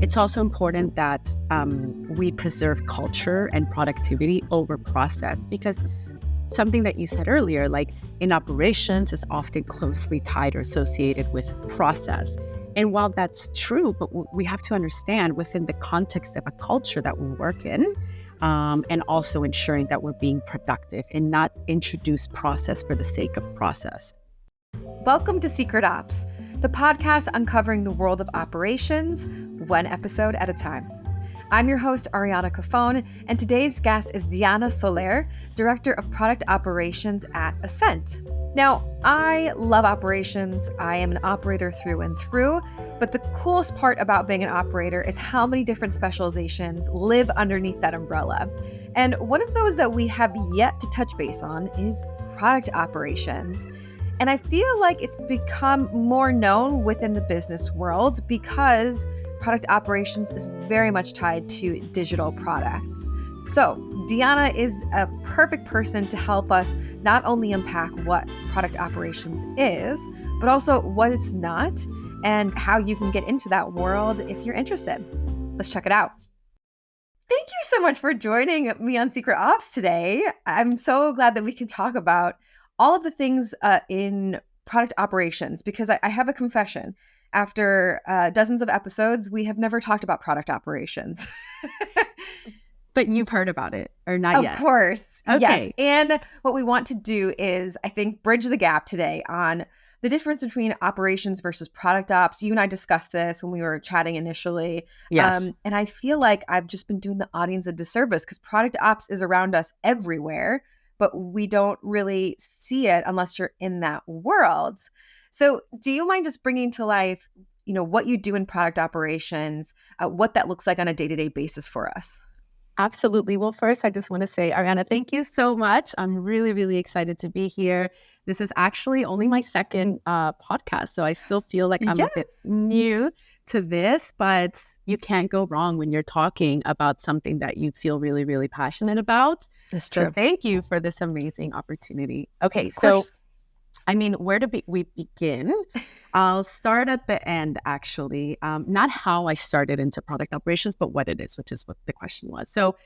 It's also important that we preserve culture and productivity over process, because something that you said earlier, like in operations, is often closely tied or associated with process. And while that's true, but we have to understand within the context of a culture that we work in, and also ensuring that we're being productive and not introduce process for the sake of process. Welcome to Secret Ops, the podcast uncovering the world of operations, one episode at a time. I'm your host, Ariana Cafone, and today's guest is Diana Soler, Director of Product Operations at Assent. Now, I love operations. I am an operator through and through, but the coolest part about being an operator is how many different specializations live underneath that umbrella. And one of those that we have yet to touch base on is product operations. And I feel like it's become more known within the business world because product operations is very much tied to digital products. So Diana is a perfect person to help us not only unpack what product operations is, but also what it's not and how you can get into that world if you're interested. Let's check it out. Thank you so much for joining me on Secret Ops today. I'm so glad that we can talk about all of the things in product operations, because I have a confession. After dozens of episodes, we have never talked about product operations. But you've heard about it, or not yet? Of course. Okay. Yes. And what we want to do is, I think, bridge the gap today on the difference between operations versus product ops. You and I discussed this when we were chatting initially. Yes. And I feel like I've just been doing the audience a disservice because product ops is around us everywhere, but we don't really see it unless you're in that world. So do you mind just bringing to life, what you do in product operations, what that looks like on a day-to-day basis for us? Absolutely. Well, first, I just want to say, Ariana, thank you so much. I'm really, really excited to be here. This is actually only my second podcast, so I still feel like I'm a bit new to this, but you can't go wrong when you're talking about something that you feel really, really passionate about. That's true. So thank you for this amazing opportunity. Okay, so where do we begin? I'll start at the end, actually. Not how I started into product operations, but what it is, which is what the question was. So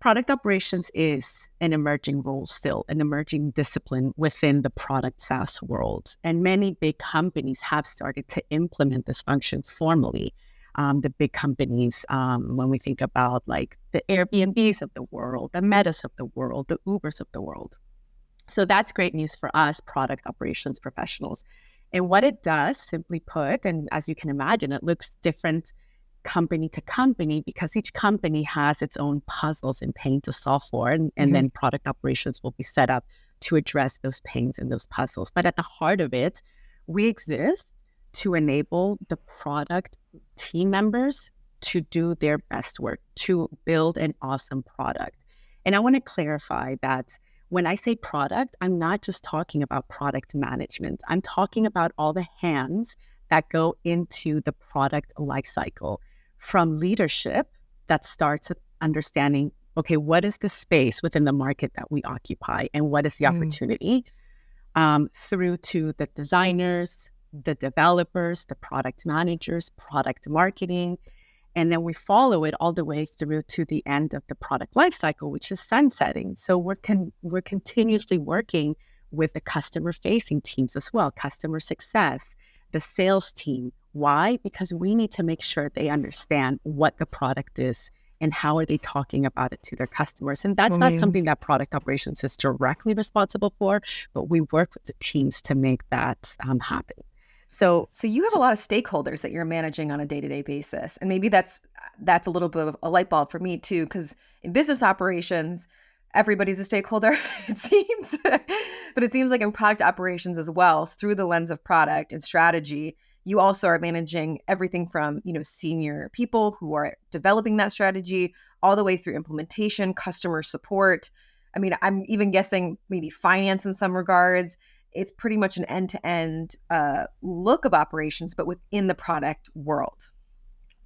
product operations is an emerging role still, an emerging discipline within the product SaaS world. And many big companies have started to implement this function formally. The big companies, when we think about like the Airbnbs of the world, the Metas of the world, the Ubers of the world. So that's great news for us product operations professionals. And what it does, simply put, and as you can imagine, it looks different company to company because each company has its own puzzles and pain to solve for. And then product operations will be set up to address those pains and those puzzles. But at the heart of it, we exist to enable the product team members to do their best work, to build an awesome product. And I want to clarify that when I say product, I'm not just talking about product management. I'm talking about all the hands that go into the product lifecycle, from leadership that starts at understanding, okay, what is the space within the market that we occupy and what is the opportunity, through to the designers, the developers, the product managers, product marketing. And then we follow it all the way through to the end of the product lifecycle, which is sunsetting. So we're continuously working with the customer-facing teams as well, customer success, the sales team. Why? Because we need to make sure they understand what the product is and how are they talking about it to their customers. And that's not something that product operations is directly responsible for, but we work with the teams to make that happen. So you have a lot of stakeholders that you're managing on a day-to-day basis. And maybe that's a little bit of a light bulb for me too, because in business operations, everybody's a stakeholder, it seems. But it seems like in product operations as well, through the lens of product and strategy, you also are managing everything from, senior people who are developing that strategy all the way through implementation, customer support. I mean, I'm even guessing maybe finance in some regards. It's pretty much an end-to-end look of operations, but within the product world.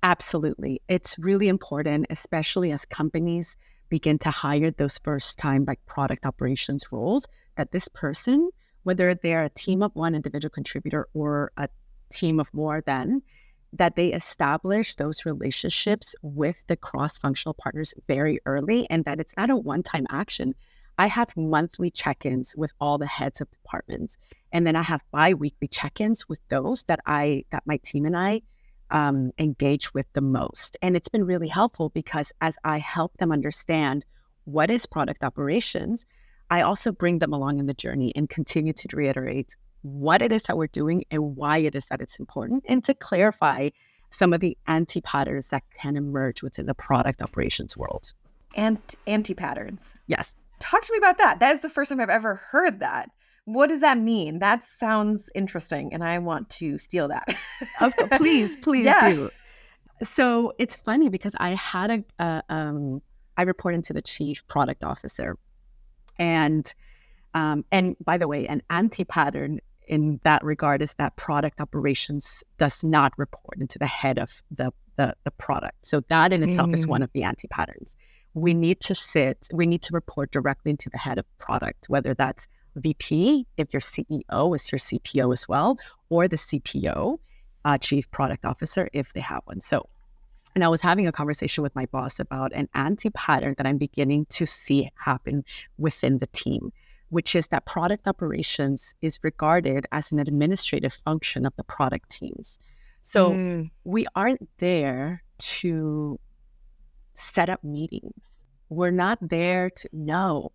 Absolutely. It's really important, especially as companies begin to hire those first-time product operations roles, that this person, whether they're a team of one individual contributor or a team of more than, that they establish those relationships with the cross-functional partners very early, and that it's not a one-time action. I have monthly check-ins with all the heads of departments, and then I have bi-weekly check-ins with those that my team and I engage with the most. And it's been really helpful because as I help them understand what is product operations, I also bring them along in the journey and continue to reiterate what it is that we're doing and why it is that it's important, and to clarify some of the anti-patterns that can emerge within the product operations world. Antipatterns. Yes. Talk to me about that. That is the first time I've ever heard that. What does that mean? That sounds interesting, and I want to steal that. Please Yeah. do. So it's funny because I had I report into the chief product officer. And by the way, an anti-pattern in that regard is that product operations does not report into the head of the product. So that in itself is one of the anti-patterns. We need to report directly into the head of product, whether that's VP, if your CEO is your CPO as well, or the CPO, chief product officer, if they have one. So, and I was having a conversation with my boss about an anti-pattern that I'm beginning to see happen within the team, which is that product operations is regarded as an administrative function of the product teams. So we aren't there to set up meetings. We're not there to,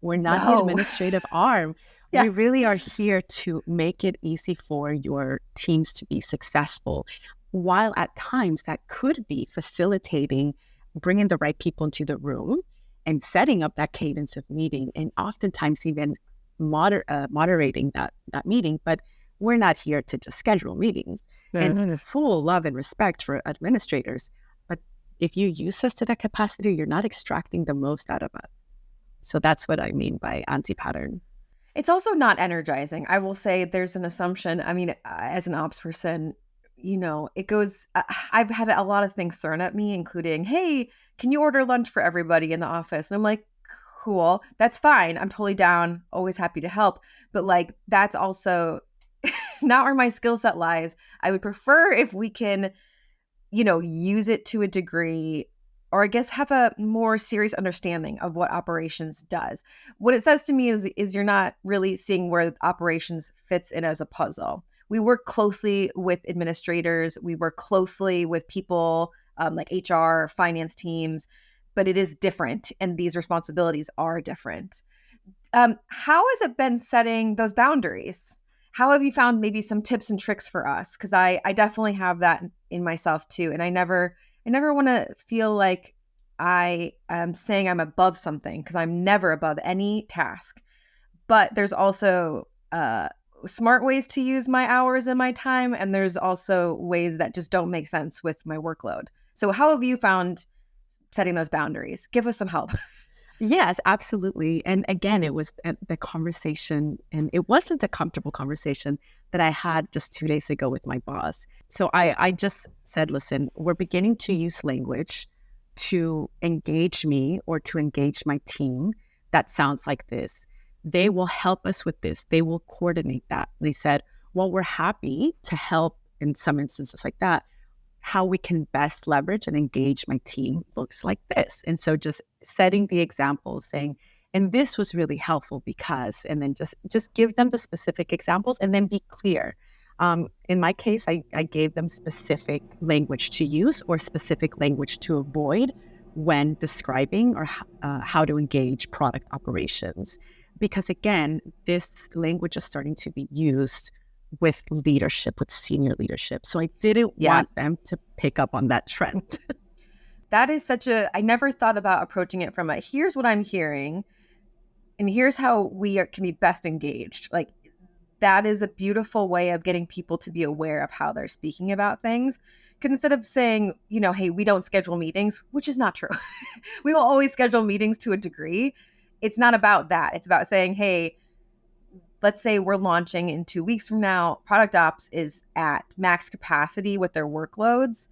we're not the administrative arm. Yes. We really are here to make it easy for your teams to be successful. While at times that could be facilitating, bringing the right people into the room and setting up that cadence of meeting, and oftentimes even moderating that meeting. But we're not here to just schedule meetings. And full love and respect for administrators. But if you use us to that capacity, you're not extracting the most out of us. So that's what I mean by anti-pattern. It's also not energizing. I will say there's an assumption. I mean, as an ops person, it goes, I've had a lot of things thrown at me, including, hey, can you order lunch for everybody in the office? And I'm like, cool, that's fine. I'm totally down. Always happy to help. But like, that's also not where my skill set lies. I would prefer if we can, use it to a degree, or I guess have a more serious understanding of what operations does. What it says to me is you're not really seeing where operations fits in as a puzzle. We work closely with administrators. We work closely with people like HR, finance teams, but it is different, and these responsibilities are different. How has it been setting those boundaries? How have you found maybe some tips and tricks for us? Because I definitely have that in myself too, and I never want to feel like I am saying I'm above something, because I'm never above any task. But there's also smart ways to use my hours and my time, and there's also ways that just don't make sense with my workload. So how have you found setting those boundaries? Give us some help. Yes, absolutely. And again, it was the conversation, and it wasn't a comfortable conversation that I had just 2 days ago with my boss. So I just said, listen, we're beginning to use language to engage me or to engage my team that sounds like this. They will help us with this. They will coordinate that. They said, well, we're happy to help in some instances like that. How we can best leverage and engage my team looks like this. And so just setting the example, saying, and this was really helpful because, and then just give them the specific examples and then be clear. In my case, I gave them specific language to use or specific language to avoid when describing or how to engage product operations. Because again, this language is starting to be used with leadership, with senior leadership. So I didn't want them to pick up on that trend. That is I never thought about approaching it from here's what I'm hearing, and here's how can be best engaged. Like, that is a beautiful way of getting people to be aware of how they're speaking about things. Because instead of saying, hey, we don't schedule meetings, which is not true. We will always schedule meetings to a degree. It's not about that. It's about saying, hey, let's say we're launching in 2 weeks from now. Product ops is at max capacity with their workloads.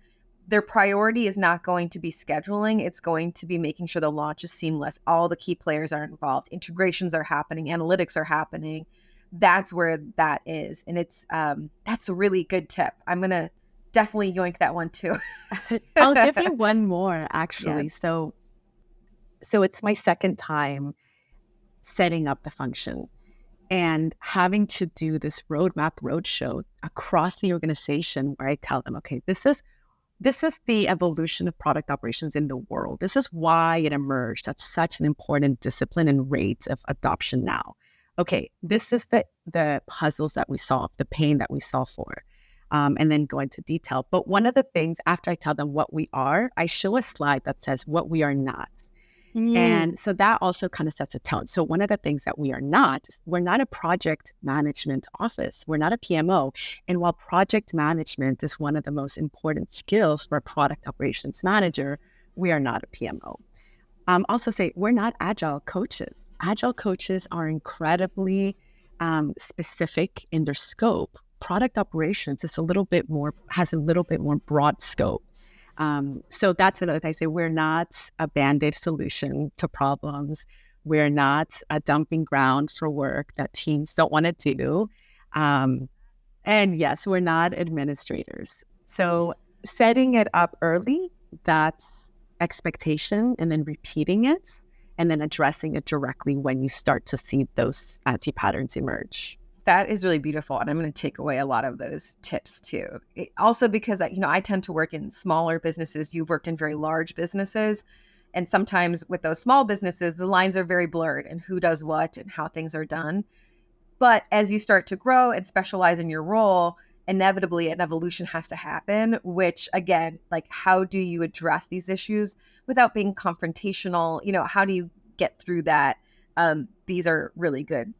Their priority is not going to be scheduling. It's going to be making sure the launch is seamless. All the key players are involved. Integrations are happening. Analytics are happening. That's where that is. And it's that's a really good tip. I'm going to definitely yoink that one too. I'll give you one more, actually. Yeah. So it's my second time setting up the function and having to do this roadshow across the organization where I tell them, okay, this is the evolution of product operations in the world. This is why it emerged at such an important discipline and rate of adoption now. Okay, this is the puzzles that we solve, the pain that we solve for, and then go into detail. But one of the things, after I tell them what we are, I show a slide that says what we are not. And so that also kind of sets a tone. So one of the things that we're not a project management office. We're not a PMO. And while project management is one of the most important skills for a product operations manager, we are not a PMO. Also say we're not agile coaches. Agile coaches are incredibly specific in their scope. Product operations has a little bit more broad scope. So that's another thing I say. We're not a Band-Aid solution to problems. We're not a dumping ground for work that teams don't want to do. And yes, we're not administrators. So setting it up early, that's expectation, and then repeating it, and then addressing it directly when you start to see those anti-patterns emerge. That is really beautiful. And I'm going to take away a lot of those tips too. Also because, I tend to work in smaller businesses. You've worked in very large businesses. And sometimes with those small businesses, the lines are very blurred and who does what and how things are done. But as you start to grow and specialize in your role, inevitably an evolution has to happen, which again, like how do you address these issues without being confrontational? How do you get through that? These are really good.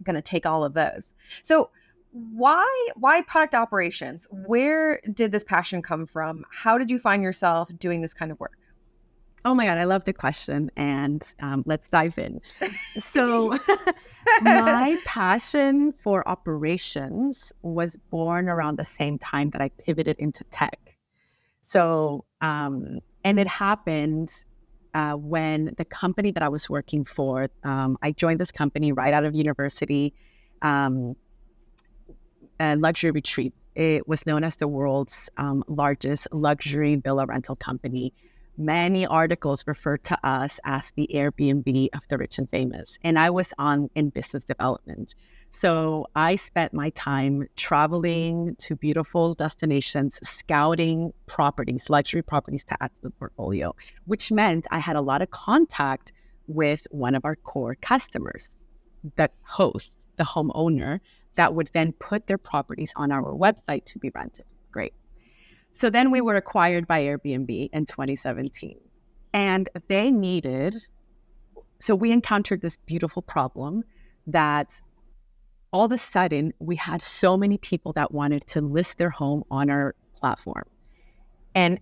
I'm going to take all of those. So why product operations? Where did this passion come from? How did you find yourself doing this kind of work? Oh my God, I love the question. And let's dive in. So my passion for operations was born around the same time that I pivoted into tech. So, and it happened when the company that I was working for, I joined this company right out of university, a luxury retreat. It was known as the world's largest luxury villa rental company. Many articles refer to us as the Airbnb of the rich and famous. And I was in business development. So I spent my time traveling to beautiful destinations, scouting properties, luxury properties to add to the portfolio, which meant I had a lot of contact with one of our core customers, the host, the homeowner, that would then put their properties on our website to be rented. Great. So then we were acquired by Airbnb in 2017. And so we encountered this beautiful problem that all of a sudden, we had so many people that wanted to list their home on our platform. And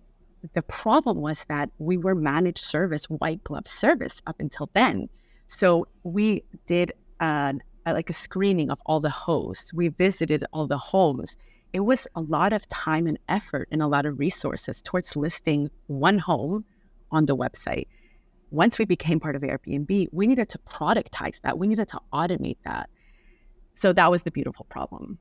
the problem was that we were managed service, white glove service up until then. So we did a screening of all the hosts. We visited all the homes. It was a lot of time and effort and a lot of resources towards listing one home on the website. Once we became part of Airbnb, we needed to productize that. We needed to automate that. So that was the beautiful problem.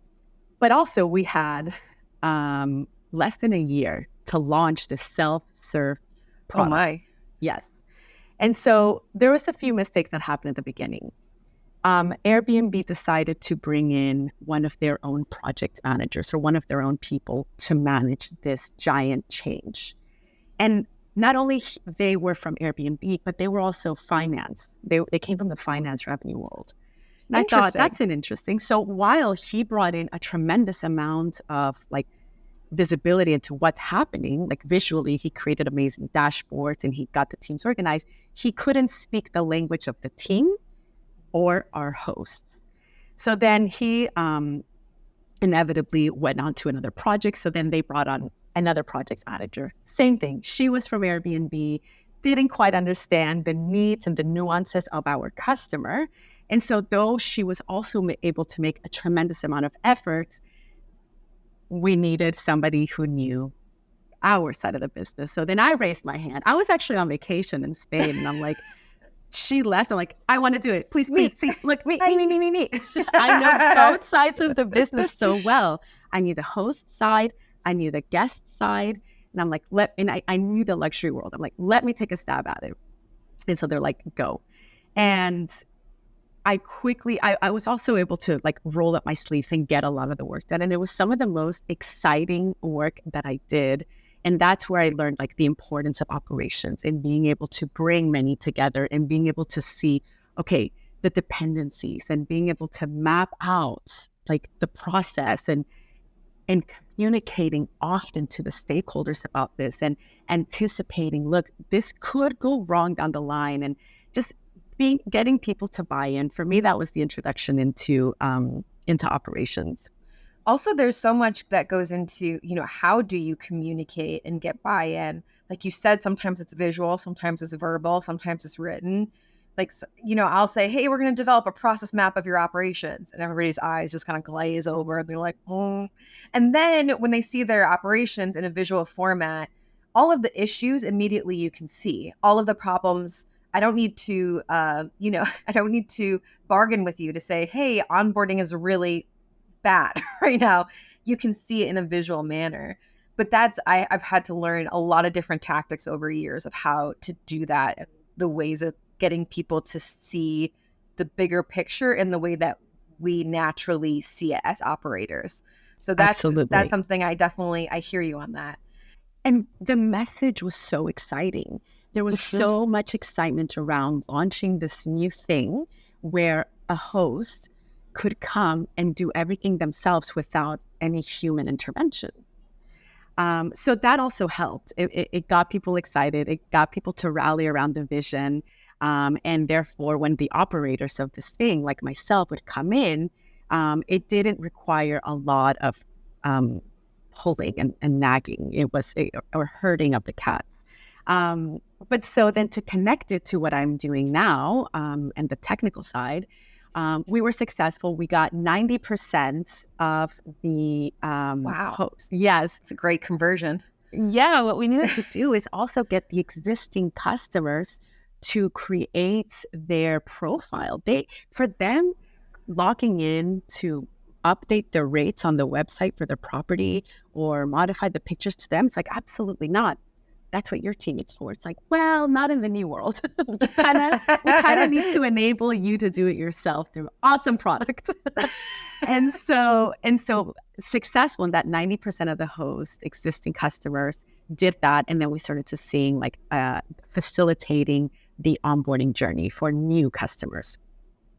But also we had less than a year to launch the self-serve product. Oh my. Yes. And so there was a few mistakes that happened at the beginning. Airbnb decided to bring in one of their own project managers or one of their own people to manage this giant change. And not only they were from Airbnb, but they were also finance. They came from the finance revenue world. And I thought that's an interesting. So while he brought in a tremendous amount of visibility into what's happening, visually, he created amazing dashboards and he got the teams organized. He couldn't speak the language of the team or our hosts. So then he inevitably went on to another project. So then they brought on another project manager. Same thing. She was from Airbnb, didn't quite understand the needs and the nuances of our customer. And so though she was also able to make a tremendous amount of effort, we needed somebody who knew our side of the business. So then I raised my hand. I was actually on vacation in Spain, and I'm like, she left. I'm like, I want to do it. Please, see, look, me. I know both sides of the business so well. I knew the host side. I knew the guest side, and I'm like, I knew the luxury world. I'm like, let me take a stab at it. And so they're like, go. And I was also able to like roll up my sleeves and get a lot of the work done. And it was some of the most exciting work that I did. And that's where I learned like the importance of operations and being able to bring many together and being able to see, okay, the dependencies and being able to map out like the process and communicating often to the stakeholders about this and anticipating, look, this could go wrong down the line, and just getting people to buy in. For me, that was the introduction into operations. Also, there's so much that goes into, how do you communicate and get buy-in? Like you said, sometimes it's visual, sometimes it's verbal, sometimes it's written. Like, I'll say, hey, we're going to develop a process map of your operations. And everybody's eyes just kind of glaze over. And they're like, oh. And then when they see their operations in a visual format, all of the issues immediately you can see. All of the problems. I don't need to, I don't need to bargain with you to say, hey, onboarding is really bad right now. You can see it in a visual manner. But I've had to learn a lot of different tactics over years of how to do that, and the ways of getting people to see the bigger picture in the way that we naturally see it as operators. So that's something I hear you on that. And the message was so exciting. There was so much excitement around launching this new thing where a host could come and do everything themselves without any human intervention. So that also helped. It got people excited. It got people to rally around the vision. And therefore, when the operators of this thing, like myself, would come in, it didn't require a lot of pulling and nagging. It was or herding of the cats. But so then to connect it to what I'm doing now and the technical side, we were successful. We got 90% of the hosts. Yes. It's a great conversion. Yeah. What we needed to do is also get the existing customers to create their profile. For them, logging in to update their rates on the website for their property or modify the pictures to them, it's like, absolutely not. That's what your team is for. It's like, well, not in the new world. we kind of need to enable you to do it yourself through awesome product. and so successful in that 90% of the host existing customers did that. And then we started to seeing like facilitating the onboarding journey for new customers.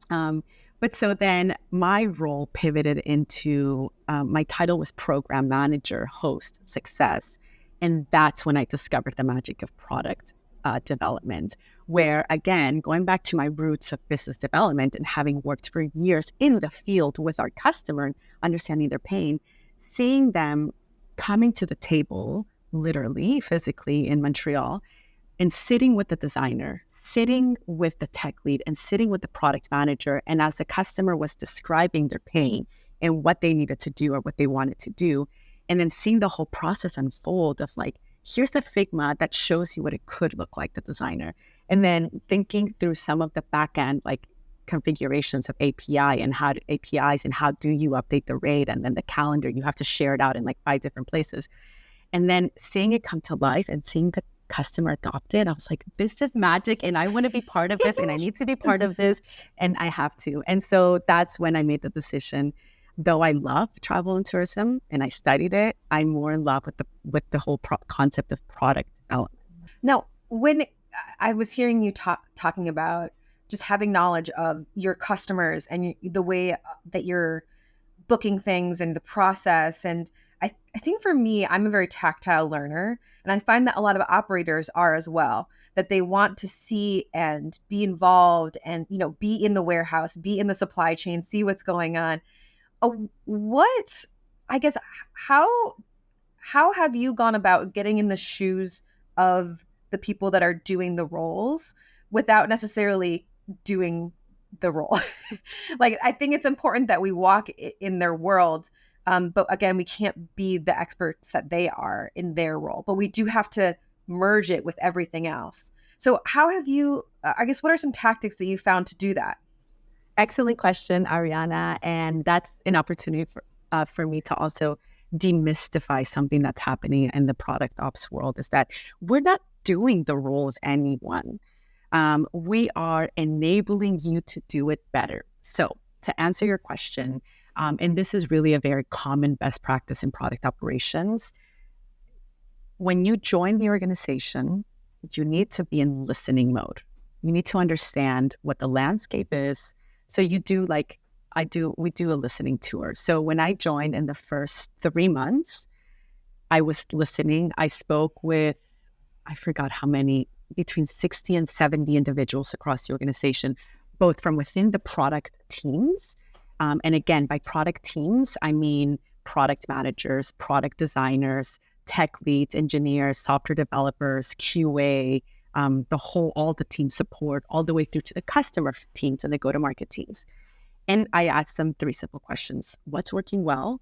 But so then my role pivoted into, my title was Program Manager, Host, Success. And that's when I discovered the magic of product development, where, again, going back to my roots of business development and having worked for years in the field with our customer, understanding their pain, seeing them coming to the table, literally, physically in Montreal, and sitting with the designer, sitting with the tech lead, and sitting with the product manager. And as the customer was describing their pain and what they needed to do or what they wanted to do, and then seeing the whole process unfold of like, here's the Figma that shows you what it could look like, the designer. And then thinking through some of the back end, like configurations of APIs and how do you update the rate, and then the calendar, you have to share it out in like 5 different places. And then seeing it come to life and seeing the customer adopt it, I was like, this is magic, and I want to be part of this, and I need to be part of this, and I have to. And so that's when I made the decision. Though I love travel and tourism and I studied it, I'm more in love with the whole concept of product development. Now, when I was hearing you talking about just having knowledge of your customers and the way that you're booking things and the process, and I think for me, I'm a very tactile learner, and I find that a lot of operators are as well, that they want to see and be involved and, be in the warehouse, be in the supply chain, see what's going on. How have you gone about getting in the shoes of the people that are doing the roles without necessarily doing the role? Like, I think it's important that we walk in their world. But again, we can't be the experts that they are in their role, but we do have to merge it with everything else. So how have you, what are some tactics that you found to do that? Excellent question, Ariana. And that's an opportunity for me to also demystify something that's happening in the product ops world is that we're not doing the role of anyone. We are enabling you to do it better. So to answer your question, and this is really a very common best practice in product operations, when you join the organization, you need to be in listening mode. You need to understand what the landscape is. So you do we do a listening tour. So when I joined in the first 3 months, I was listening. I spoke with, I forgot how many, between 60 and 70 individuals across the organization, both from within the product teams. And again, by product teams, I mean product managers, product designers, tech leads, engineers, software developers, QA, all the team support, all the way through to the customer teams and the go-to-market teams. And I asked them 3 simple questions. What's working well?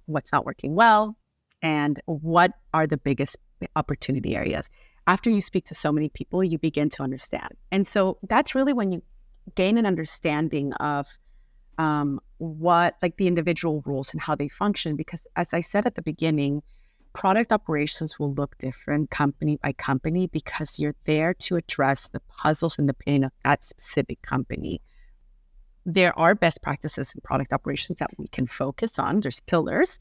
What's not working well? And what are the biggest opportunity areas? After you speak to so many people, you begin to understand. And so that's really when you gain an understanding of what, like, the individual roles and how they function. Because as I said at the beginning, product operations will look different company by company because you're there to address the puzzles and the pain of that specific company. There are best practices in product operations that we can focus on. There's pillars,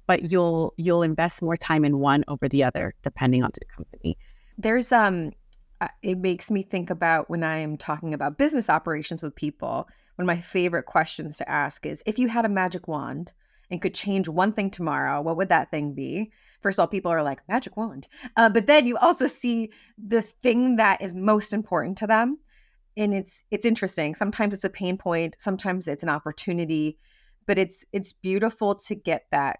but you'll invest more time in one over the other, depending on the company. There's it makes me think about when I am talking about business operations with people, one of my favorite questions to ask is, if you had a magic wand and could change one thing tomorrow, what would that thing be? First of all, people are like, magic wand. But then you also see the thing that is most important to them. And it's interesting. Sometimes it's a pain point. Sometimes it's an opportunity. But it's beautiful to get that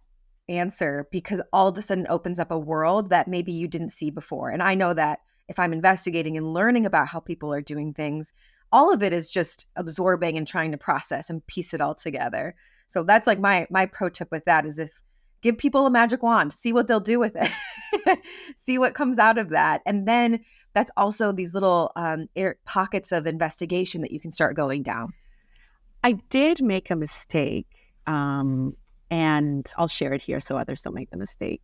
answer because all of a sudden opens up a world that maybe you didn't see before. And I know that if I'm investigating and learning about how people are doing things, all of it is just absorbing and trying to process and piece it all together. So that's like my pro tip with that is, if give people a magic wand, see what they'll do with it, see what comes out of that. And then that's also these little pockets of investigation that you can start going down. I did make a mistake, and I'll share it here so others don't make the mistake.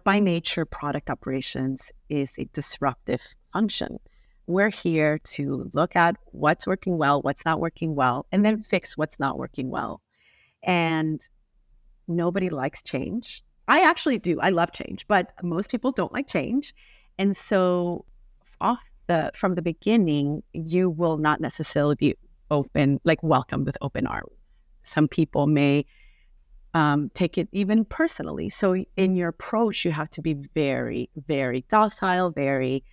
By nature, product operations is a disruptive function. We're here to look at what's working well, what's not working well, and then fix what's not working well. And nobody likes change. I actually do. I love change, but most people don't like change. And so from the beginning, you will not necessarily be welcomed with open arms. Some people may take it even personally. So in your approach, you have to be very, very docile, very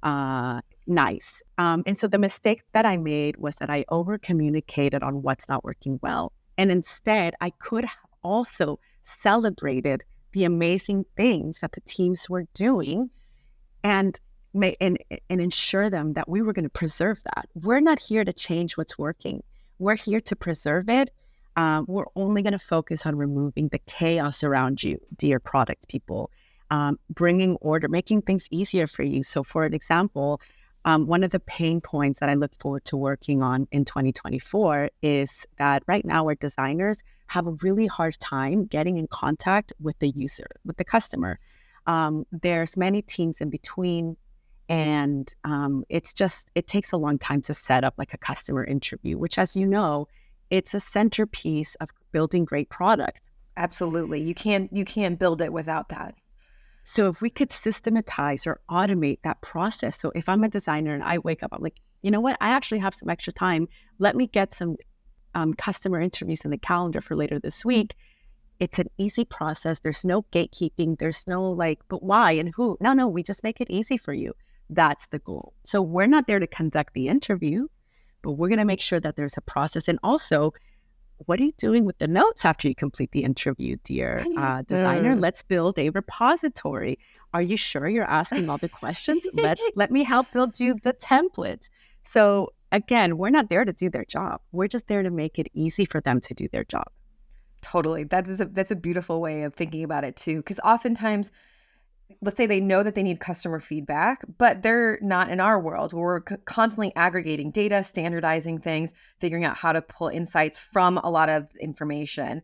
nice. And so the mistake that I made was that I over-communicated on what's not working well. And instead, I could have also celebrated the amazing things that the teams were doing and ensure them that we were going to preserve that. We're not here to change what's working. We're here to preserve it. We're only going to focus on removing the chaos around you, dear product people, bringing order, making things easier for you. So for an example, one of the pain points that I look forward to working on in 2024 is that right now our designers have a really hard time getting in contact with the user, with the customer. There's many teams in between, and it takes a long time to set up like a customer interview, which, as you know, it's a centerpiece of building great product. Absolutely. You can't build it without that. So if we could systematize or automate that process. So if I'm a designer and I wake up, I'm like, you know what? I actually have some extra time. Let me get some customer interviews in the calendar for later this week. It's an easy process. There's no gatekeeping. There's no but why and who? No, we just make it easy for you. That's the goal. So we're not there to conduct the interview, but we're going to make sure that there's a process. And also, what are you doing with the notes after you complete the interview, dear designer? Let's build a repository. Are you sure you're asking all the questions? Let me help build you the template. So again, we're not there to do their job. We're just there to make it easy for them to do their job. Totally. That's a beautiful way of thinking about it too. Because oftentimes, let's say they know that they need customer feedback, but they're not in our world where we're constantly aggregating data, standardizing things, figuring out how to pull insights from a lot of information.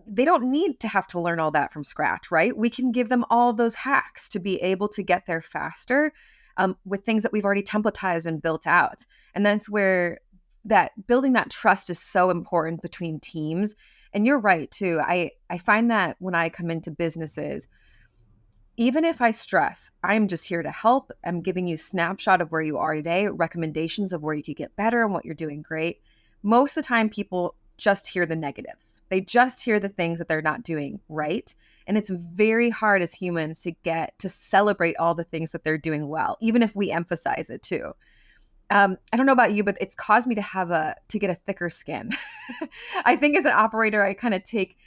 they don't need to have to learn all that from scratch, right? We can give them all those hacks to be able to get there faster with things that we've already templatized and built out. And that's where that building that trust is so important between teams. And you're right too. I find that when I come into businesses, even if I stress, I'm just here to help. I'm giving you a snapshot of where you are today, recommendations of where you could get better and what you're doing great. Most of the time, people just hear the negatives. They just hear the things that they're not doing right. And it's very hard as humans to get to celebrate all the things that they're doing well, even if we emphasize it too. I don't know about you, but it's caused me to get a thicker skin. I think as an operator, I kind of take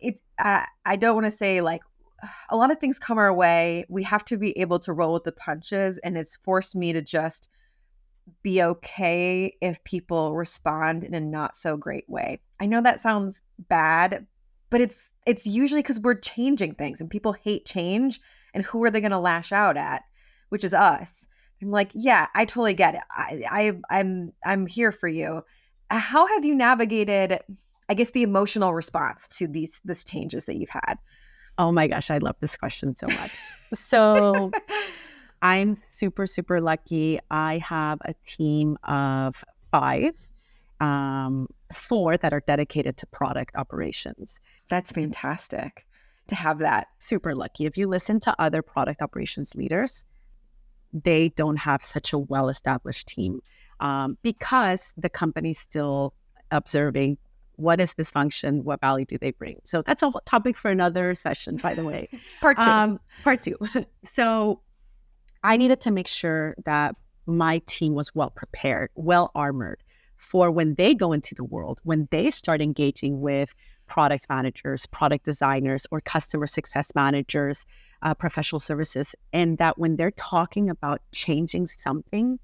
it's, I don't want to say like, a lot of things come our way. We have to be able to roll with the punches. And it's forced me to just be okay if people respond in a not so great way. I know that sounds bad, but it's usually because we're changing things and people hate change. And who are they going to lash out at? Which is us. I'm like, yeah, I totally get it. I'm here for you. How have you navigated, I guess, the emotional response to these changes that you've had? Oh my gosh, I love this question so much. So I'm super, super lucky. I have a team of 5, 4 that are dedicated to product operations. That's fantastic to have that. Super lucky. If you listen to other product operations leaders, they don't have such a well-established team because the company's still observing what is this function, what value do they bring. So that's a topic for another session, by the way. Part 2. Part 2. So I needed to make sure that my team was well prepared, well armored for when they go into the world, when they start engaging with product managers, product designers, or customer success managers, professional services, and that when they're talking about changing something,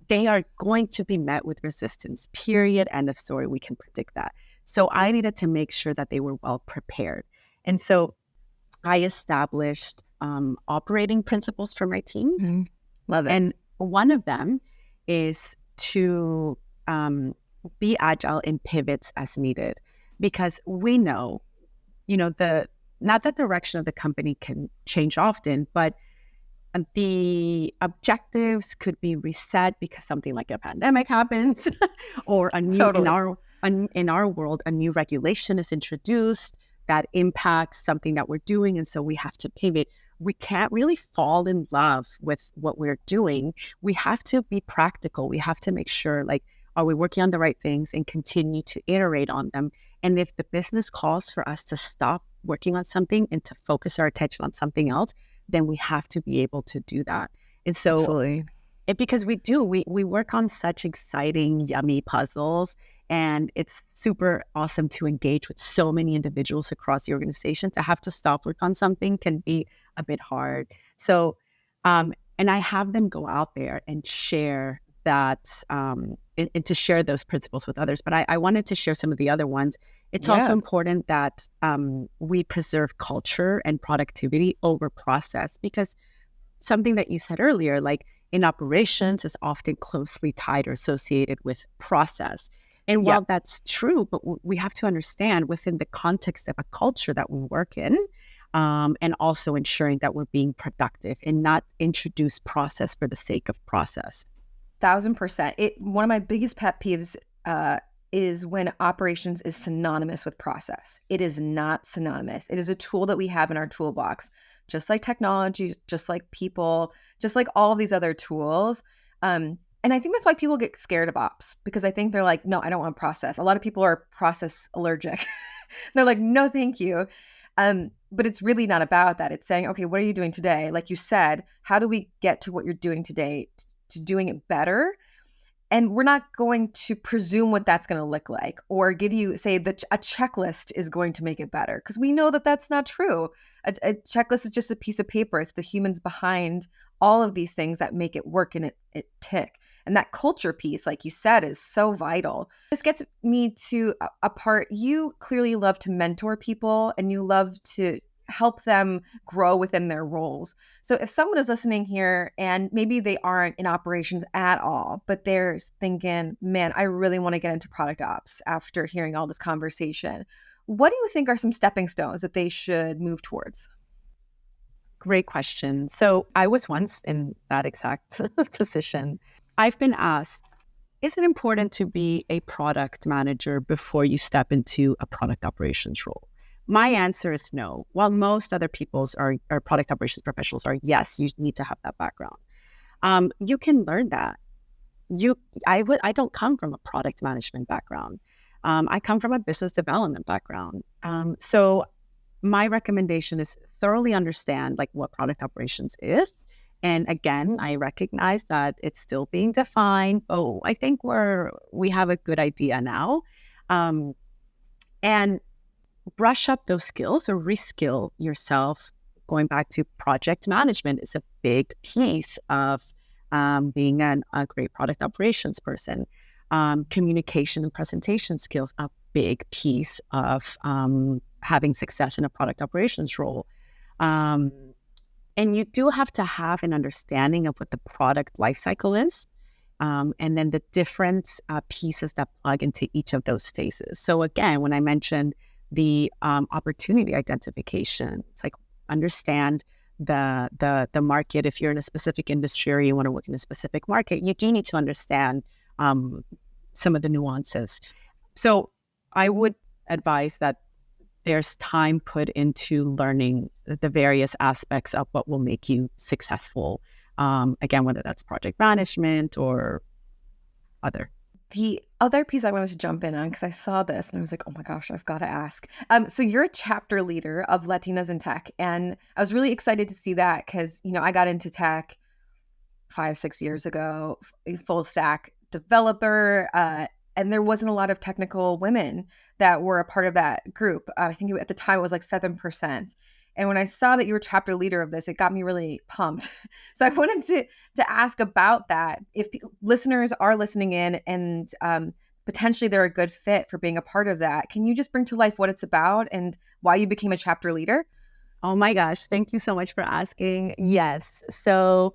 they are going to be met with resistance, period, end of story. We can predict that. So I needed to make sure that they were well prepared. And so I established operating principles for my team. Mm-hmm. Love it. And one of them is to be agile in pivots as needed, because we know, not the direction of the company can change often, but the objectives could be reset because something like a pandemic happens or a new, Totally. in our world, a new regulation is introduced that impacts something that we're doing. And so we have to pivot. We can't really fall in love with what we're doing. We have to be practical. We have to make sure, like, are we working on the right things and continue to iterate on them? And if the business calls for us to stop working on something and to focus our attention on something else, then we have to be able to do that. And so Absolutely. because we work on such exciting, yummy puzzles, and it's super awesome to engage with so many individuals across the organization. To have to stop work on something can be a bit hard. So, and I have them go out there and share that, and to share those principles with others. But I wanted to share some of the other ones. It's also important that we preserve culture and productivity over process, because something that you said earlier, like in operations, is often closely tied or associated with process. And while that's true, but we have to understand within the context of a culture that we work in, and also ensuring that we're being productive and not introduce process for the sake of process. 1,000%. One of my biggest pet peeves is when operations is synonymous with process. It is not synonymous. It is a tool that we have in our toolbox, just like technology, just like people, just like all of these other tools. And I think that's why people get scared of ops, because I think they're like, no, I don't want process. A lot of people are process allergic. They're like, no, thank you. But it's really not about that. It's saying, okay, what are you doing today? Like you said, how do we get to what you're doing today to doing it better? And we're not going to presume what that's going to look like, or give you, say, that a checklist is going to make it better, because we know that that's not true. A checklist is just a piece of paper. It's the humans behind all of these things that make it work and it tick. And that culture piece, like you said, is so vital. This gets me to a part. You clearly love to mentor people and you love to help them grow within their roles. So if someone is listening here and maybe they aren't in operations at all, but they're thinking, man, I really want to get into product ops after hearing all this conversation, What do you think are some stepping stones that they should move towards? Great question. So I was once in that exact position. I've been asked, is it important to be a product manager before you step into a product operations role? My answer is no. While most other people's are product operations professionals are, yes, you need to have that background. You can learn that. I don't come from a product management background. I come from a business development background. So my recommendation is thoroughly understand like what product operations is. And again, I recognize that it's still being defined. Oh, I think we have a good idea now. And brush up those skills or reskill yourself. Going back to project management is a big piece of being a great product operations person. Communication and presentation skills, a big piece of having success in a product operations role. And you do have to have an understanding of what the product lifecycle is, and then the different pieces that plug into each of those phases. So again, when I mentioned the opportunity identification, it's like understand the market. If you're in a specific industry or you want to work in a specific market, you do need to understand some of the nuances. So I would advise that there's time put into learning the various aspects of what will make you successful. Again, whether that's project management or other. The other piece I wanted to jump in on, because I saw this and I was like, oh my gosh, I've got to ask. So you're a chapter leader of Latinas in Tech. And I was really excited to see that because, I got into tech 5-6 years ago, a full stack developer. And there wasn't a lot of technical women that were a part of that group. I think at the time it was like 7%. And when I saw that you were chapter leader of this, it got me really pumped. So I wanted to ask about that. If listeners are listening in and potentially they're a good fit for being a part of that, can you just bring to life what it's about and why you became a chapter leader? Oh my gosh, thank you so much for asking. Yes. So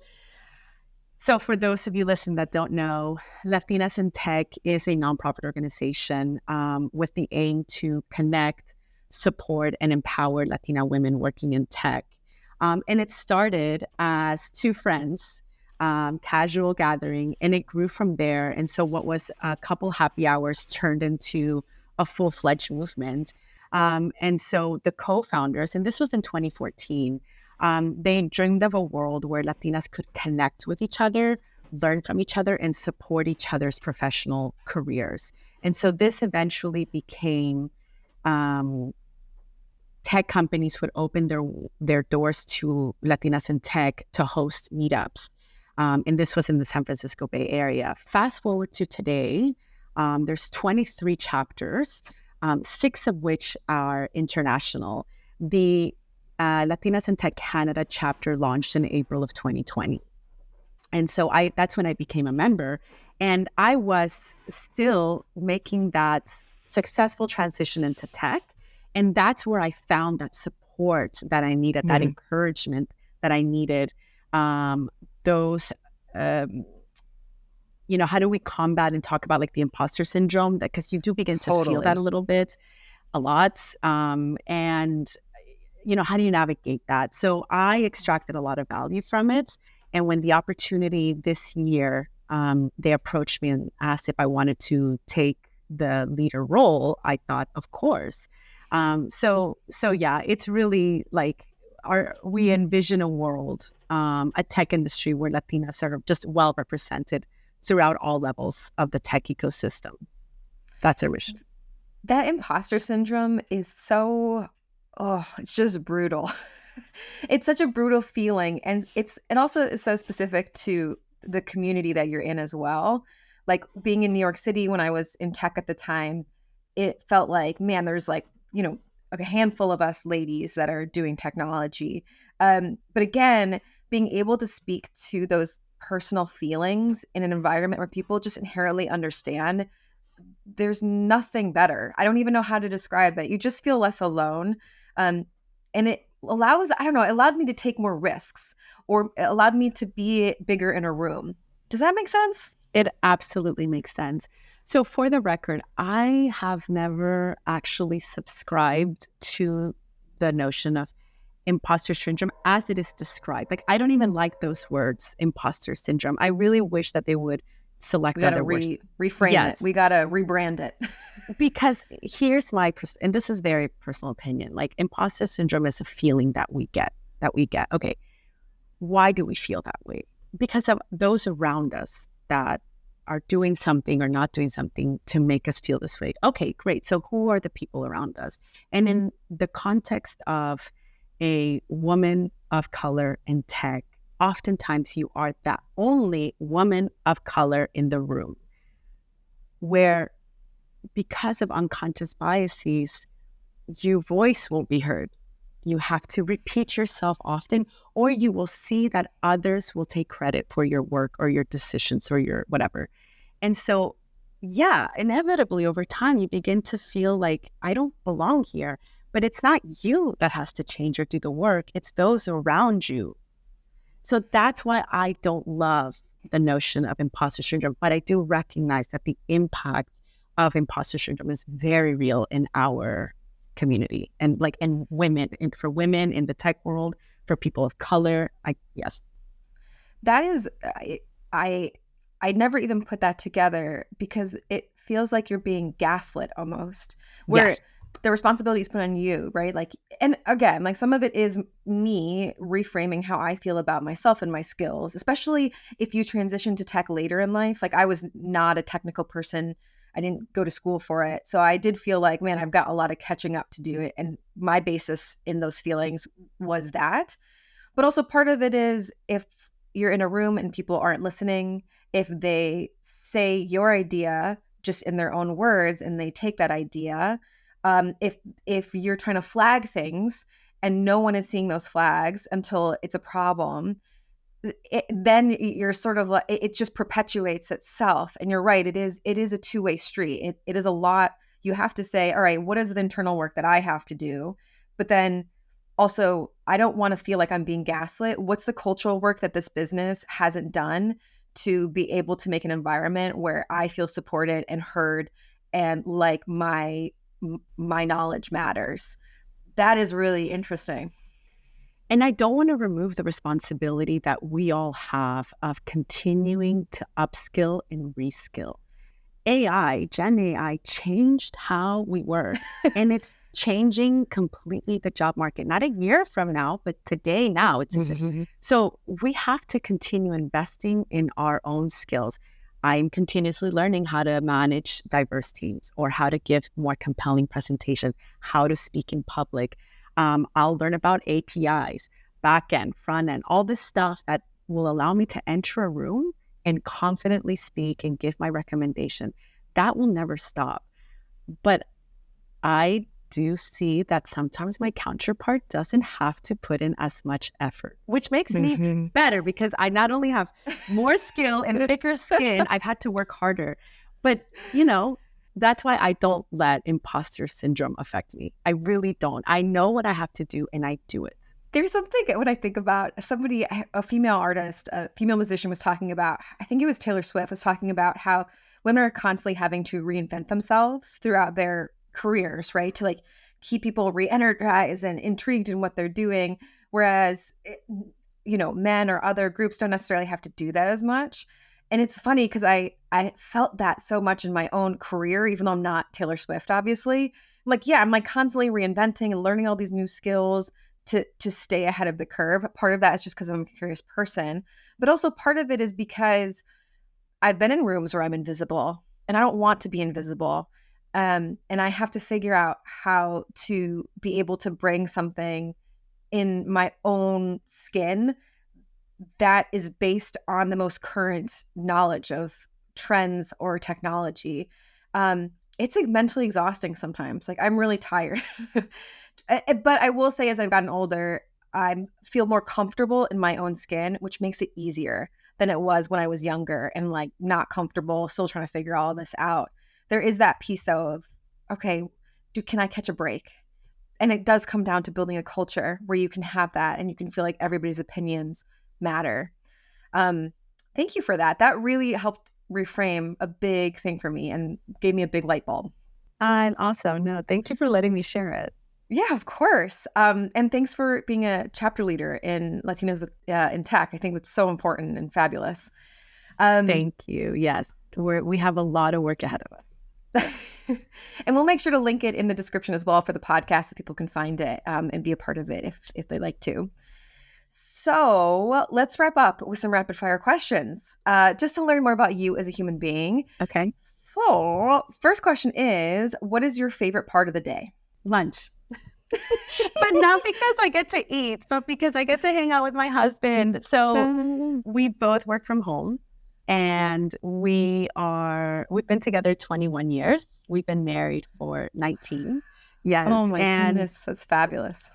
for those of you listening that don't know, Latinas in Tech is a nonprofit organization with the aim to connect, support, and empower Latina women working in tech. And it started as two friends, casual gathering, and it grew from there. And so what was a couple happy hours turned into a full-fledged movement. And so the co-founders, and this was in 2014, they dreamed of a world where Latinas could connect with each other, learn from each other, and support each other's professional careers. And so this eventually became tech companies would open their doors to Latinas in Tech to host meetups. And this was in the San Francisco Bay Area. Fast forward to today, there's 23 chapters, 6 of which are international. The Latinas in Tech Canada chapter launched in April of 2020. And so that's when I became a member. And I was still making that successful transition into tech. And that's where I found that support that I needed, that encouragement that I needed. Those, how do we combat and talk about like the imposter syndrome? Because you do begin to feel that a little bit, a lot. And how do you navigate that? So I extracted a lot of value from it. And when the opportunity this year, they approached me and asked if I wanted to take the leader role, I thought, of course. So yeah, it's really like we envision a world, a tech industry where Latinas are just well represented throughout all levels of the tech ecosystem. That's our wish. That imposter syndrome is it's just brutal. It's such a brutal feeling. And it also is so specific to the community that you're in as well. Like being in New York City when I was in tech at the time, it felt like, man, there's like a handful of us ladies that are doing technology. But again, being able to speak to those personal feelings in an environment where people just inherently understand, there's nothing better. I don't even know how to describe it. You just feel less alone. And it allowed me to take more risks, or it allowed me to be bigger in a room. Does that make sense? It absolutely makes sense. So for the record, I have never actually subscribed to the notion of imposter syndrome as it is described. Like, I don't even like those words, imposter syndrome. I really wish that they would We select got to other words. reframe it. Yes, We got to rebrand it. because here's my, and this is very personal opinion, like imposter syndrome is a feeling that we get. Okay, why do we feel that way? Because of those around us that are doing something or not doing something to make us feel this way. Okay, great. So who are the people around us? And in the context of a woman of color in tech, oftentimes you are the only woman of color in the room, where because of unconscious biases, your voice won't be heard. You have to repeat yourself often, or you will see that others will take credit for your work or your decisions or your whatever. And so, yeah, inevitably over time, you begin to feel like, I don't belong here. But it's not you that has to change or do the work. It's those around you. So that's why I don't love the notion of imposter syndrome. But I do recognize that the impact of imposter syndrome is very real in our community and women, and for women in the tech world, for people of color. Yes. That is, I never even put that together because it feels like you're being gaslit almost, where Yes. the responsibility is put on you, right? Like, and again, like some of it is me reframing how I feel about myself and my skills, especially if you transition to tech later in life. Like I was not a technical person. I didn't go to school for it. So I did feel like, man, I've got a lot of catching up to do it. And my basis in those feelings was that. But also part of it is if you're in a room and people aren't listening, if they say your idea just in their own words and they take that idea, if you're trying to flag things and no one is seeing those flags until it's a problem, then you're sort of like, it just perpetuates itself. And you're right, it is a two-way street. It is a lot. You have to say, all right, what is the internal work that I have to do? But then also, I don't want to feel like I'm being gaslit. What's the cultural work that this business hasn't done to be able to make an environment where I feel supported and heard and like my knowledge matters? That is really interesting. And I don't want to remove the responsibility that we all have of continuing to upskill and reskill. Gen AI changed how we work, and it's changing completely the job market. Not a year from now, but today, now. So we have to continue investing in our own skills. I'm continuously learning how to manage diverse teams or how to give more compelling presentations, how to speak in public. I'll learn about APIs, back end, front end, all this stuff that will allow me to enter a room and confidently speak and give my recommendation. That will never stop. But I do see that sometimes my counterpart doesn't have to put in as much effort, which makes me better because I not only have more skill and thicker skin, I've had to work harder. But, that's why I don't let imposter syndrome affect me. I really don't. I know what I have to do and I do it. There's something when I think about somebody, a female artist, a female musician was talking about, I think it was Taylor Swift, was talking about how women are constantly having to reinvent themselves throughout their careers, right? To like keep people re-energized and intrigued in what they're doing. Whereas, men or other groups don't necessarily have to do that as much. And it's funny because I felt that so much in my own career, even though I'm not Taylor Swift, obviously. I'm like constantly reinventing and learning all these new skills to stay ahead of the curve. Part of that is just because I'm a curious person, but also part of it is because I've been in rooms where I'm invisible and I don't want to be invisible. And I have to figure out how to be able to bring something in my own skin that is based on the most current knowledge of trends or technology. It's like mentally exhausting sometimes. Like I'm really tired. But I will say as I've gotten older, I feel more comfortable in my own skin, which makes it easier than it was when I was younger and like not comfortable, still trying to figure all this out. There is that piece though of, okay, can I catch a break? And it does come down to building a culture where you can have that and you can feel like everybody's opinions matter. Thank you for that. That really helped reframe a big thing for me and gave me a big light bulb. Awesome. No, thank you for letting me share it. Yeah, of course. And thanks for being a chapter leader in Latinas in tech. I think that's so important and fabulous. Thank you. Yes, we have a lot of work ahead of us. And we'll make sure to link it in the description as well for the podcast so people can find it and be a part of it if they like to. So let's wrap up with some rapid fire questions just to learn more about you as a human being. Okay. So first question is, what is your favorite part of the day? Lunch. But not because I get to eat, but because I get to hang out with my husband. So we both work from home, and we've been together 21 years. We've been married for 19. Yes. Oh my goodness, that's fabulous.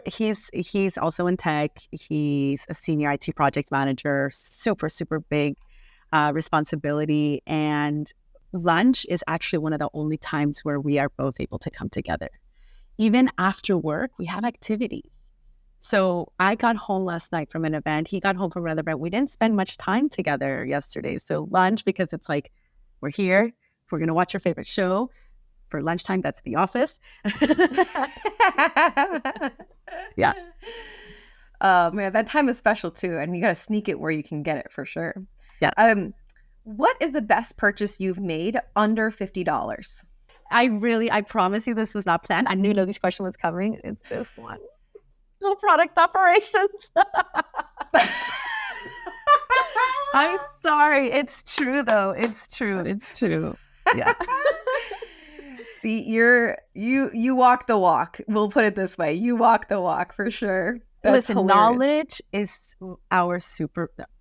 He's also in tech. He's a senior IT project manager, super, super big responsibility. And lunch is actually one of the only times where we are both able to come together. Even after work, we have activities. So I got home last night from an event. He got home from another event. We didn't spend much time together yesterday. So lunch, because it's like, we're here. If we're going to watch your favorite show for lunchtime, that's The Office. Yeah. Man, that time is special too. And you got to sneak it where you can get it for sure. Yeah. What is the best purchase you've made under $50? I promise you this was not planned. I knew this question was coming. It's this one. No product operations. I'm sorry. It's true though. It's true. Yeah. See, you walk the walk. We'll put it this way. You walk the walk for sure. That's Listen, hilarious.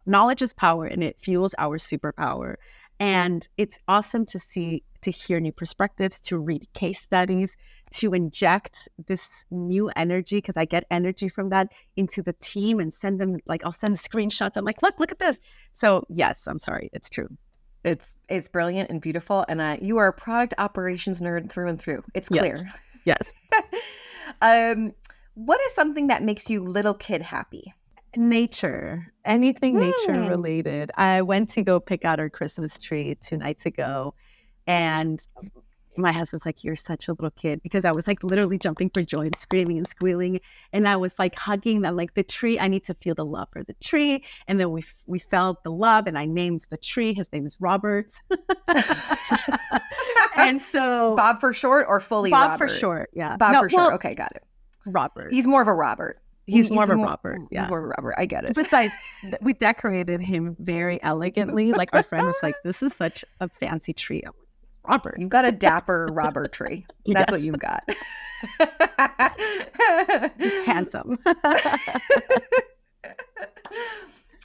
knowledge is power, and it fuels our superpower. And it's awesome to hear new perspectives, to read case studies, to inject this new energy, because I get energy from that, into the team and send them, I'll send screenshots. I'm like, look at this. So yes, I'm sorry. It's true. It's brilliant and beautiful. And you are a product operations nerd through and through. It's clear. Yes. What is something that makes you little kid happy? Nature, anything nature related. I went to go pick out our Christmas tree 2 nights ago, and my husband's like, "You're such a little kid," because I was literally jumping for joy and screaming and squealing, and I was hugging the tree. I need to feel the love for the tree, and then we felt the love, and I named the tree. His name is Robert, and so Bob for short or fully Bob Robert? for short, yeah. Bob for short. Okay, got it. Robert. He's more of a Robert. He's more of a Robert. Yeah. He's more of a Robert. I get it. Besides, we decorated him very elegantly. Our friend was like, "This is such a fancy tree." I'm like, "Robert, You've got a dapper Robert tree. That's what you've got." He's handsome.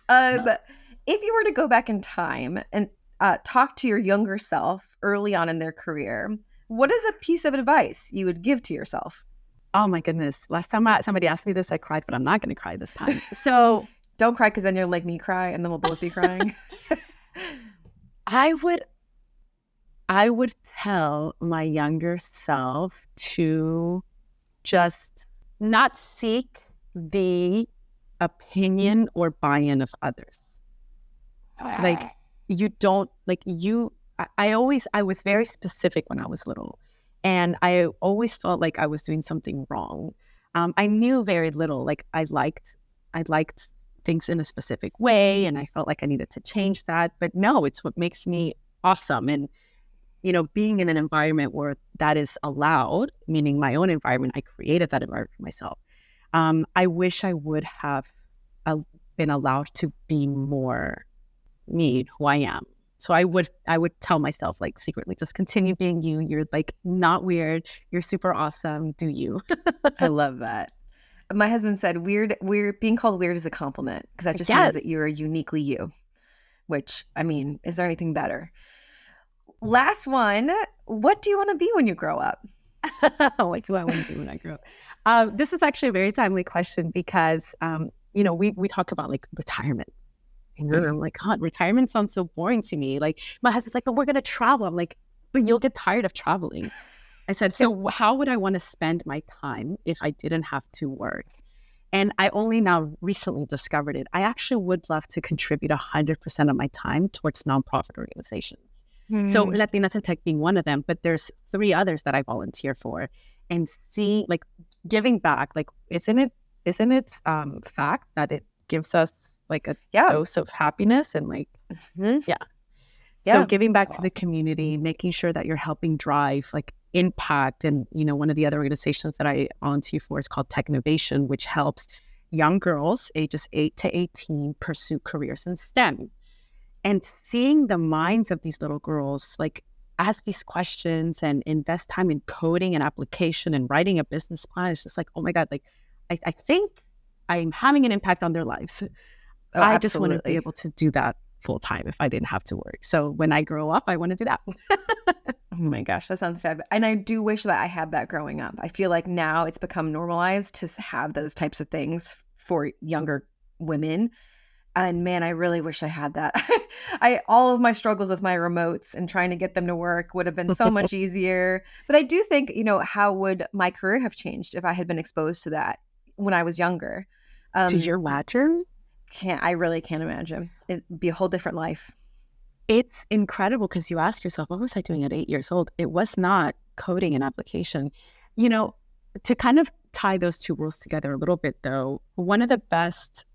If you were to go back in time and talk to your younger self early on in their career, what is a piece of advice you would give to yourself? Oh my goodness. Last time somebody asked me this, I cried, but I'm not going to cry this time. So don't cry, because then you'll make me cry and then we'll both be crying. I would tell my younger self to just not seek the opinion or buy-in of others. You don't I was very specific when I was little. And I always felt like I was doing something wrong. I knew very little. I liked things in a specific way, and I felt like I needed to change that. But no, it's what makes me awesome. And being in an environment where that is allowed, meaning my own environment, I created that environment for myself. I wish I would have been allowed to be more me, who I am. So I would tell myself secretly, just continue being you. You're not weird. You're super awesome. Do you? I love that. My husband said being called weird is a compliment, because that just means that you're uniquely you, which, I mean, is there anything better? Last one. What do you want to be when you grow up? What do I want to be when I grow up? This is actually a very timely question, because, we talk about retirement. And I'm like, God, retirement sounds so boring to me. My husband's like, but we're going to travel. I'm like, but you'll get tired of traveling. I said, so how would I want to spend my time if I didn't have to work? And I only now recently discovered it. I actually would love to contribute 100% of my time towards nonprofit organizations. So Latinas in Tech being one of them, but there's 3 others that I volunteer for. And seeing, like, giving back, like, isn't it fact that it gives us like a dose of happiness and like, So giving back to the community, making sure that you're helping drive like impact. And, one of the other organizations that I volunteer for is called Tech Innovation, which helps young girls ages 8 to 18 pursue careers in STEM. And seeing the minds of these little girls, like, ask these questions and invest time in coding and application and writing a business plan, it's just like, oh my God, like, I think I'm having an impact on their lives. Oh, I just wouldn't be able to do that full time if I didn't have to work. So when I grow up, I want to do that. Oh my gosh, that sounds fab. And I do wish that I had that growing up. I feel like now it's become normalized to have those types of things for younger women. And man, I really wish I had that. All of my struggles with my remotes and trying to get them to work would have been so much easier. But I do think, how would my career have changed if I had been exposed to that when I was younger? Do you imagine? I really can't imagine. It'd be a whole different life. It's incredible because you ask yourself, what was I doing at 8 years old? It was not coding an application. To kind of tie those 2 worlds together a little bit, though, one of the best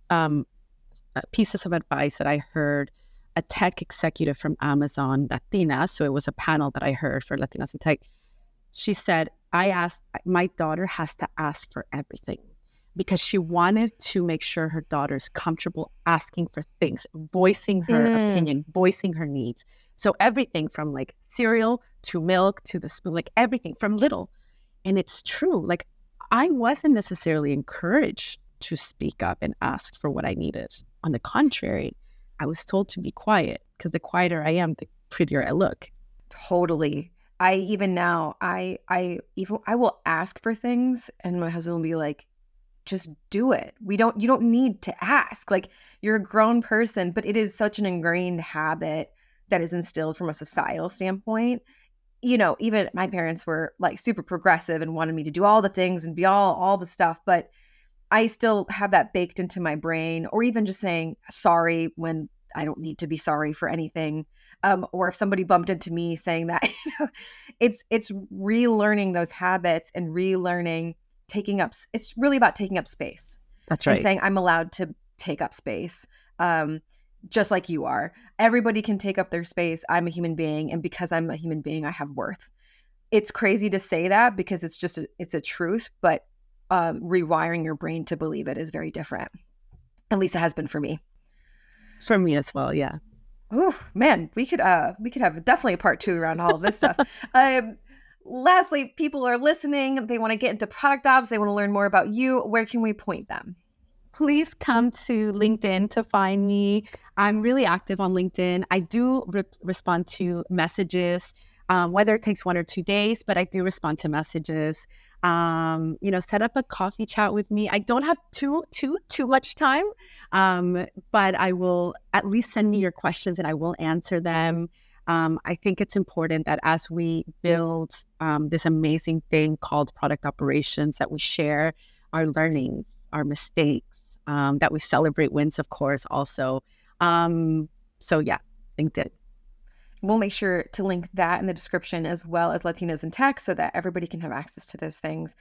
pieces of advice that I heard a tech executive from Amazon, Latinas, so it was a panel that I heard for Latinas in Tech. She said, my daughter has to ask for everything, because she wanted to make sure her daughter's comfortable asking for things, voicing her opinion, voicing her needs. So everything from like cereal to milk to the spoon, like everything from little. And it's true. Like, I wasn't necessarily encouraged to speak up and ask for what I needed. On the contrary, I was told to be quiet, because the quieter I am, the prettier I look. Totally. I even now, I will ask for things, and my husband will be like, just do it. You don't need to ask. Like, you're a grown person, but it is such an ingrained habit that is instilled from a societal standpoint. Even my parents were like super progressive and wanted me to do all the things and be all the stuff, but I still have that baked into my brain, or even just saying sorry when I don't need to be sorry for anything. Or if somebody bumped into me, saying that, it's relearning those habits and relearning it's really about taking up space. That's right. And saying I'm allowed to take up space, just like you are. Everybody can take up their space. I'm a human being. And because I'm a human being, I have worth. It's crazy to say that because it's a truth, but rewiring your brain to believe it is very different. At least it has been for me. For me as well, yeah. Oh man, we could have definitely a part 2 around all of this stuff. Lastly, people are listening. They want to get into product ops. They want to learn more about you. Where can we point them? Please come to LinkedIn to find me. I'm really active on LinkedIn. I do respond to messages, whether it takes 1 or 2 days, but I do respond to messages. Set up a coffee chat with me. I don't have too much time, but I will at least send me your questions and I will answer them. I think it's important that as we build this amazing thing called product operations, that we share our learnings, our mistakes, that we celebrate wins, of course, also. So yeah, LinkedIn. We'll make sure to link that in the description, as well as Latinas in Tech, so that everybody can have access to those things.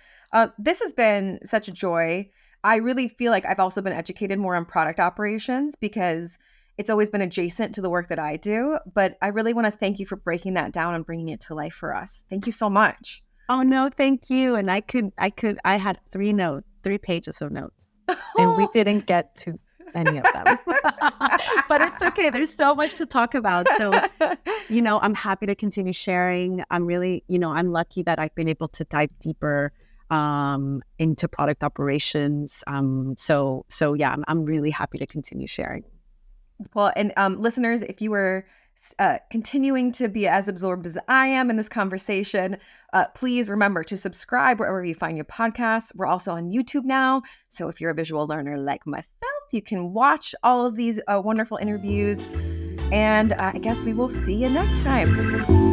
This has been such a joy. I really feel like I've also been educated more on product operations because it's always been adjacent to the work that I do. But I really want to thank you for breaking that down and bringing it to life for us. Thank you so much. Oh, no, thank you. And I had 3 pages of notes, and we didn't get to any of them. But it's okay. There's so much to talk about. So, I'm happy to continue sharing. I'm really, I'm lucky that I've been able to dive deeper into product operations. So yeah, I'm really happy to continue sharing. Well, and listeners, if you were continuing to be as absorbed as I am in this conversation, please remember to subscribe wherever you find your podcasts. We're also on YouTube now. So if you're a visual learner like myself, you can watch all of these wonderful interviews. And I guess we will see you next time.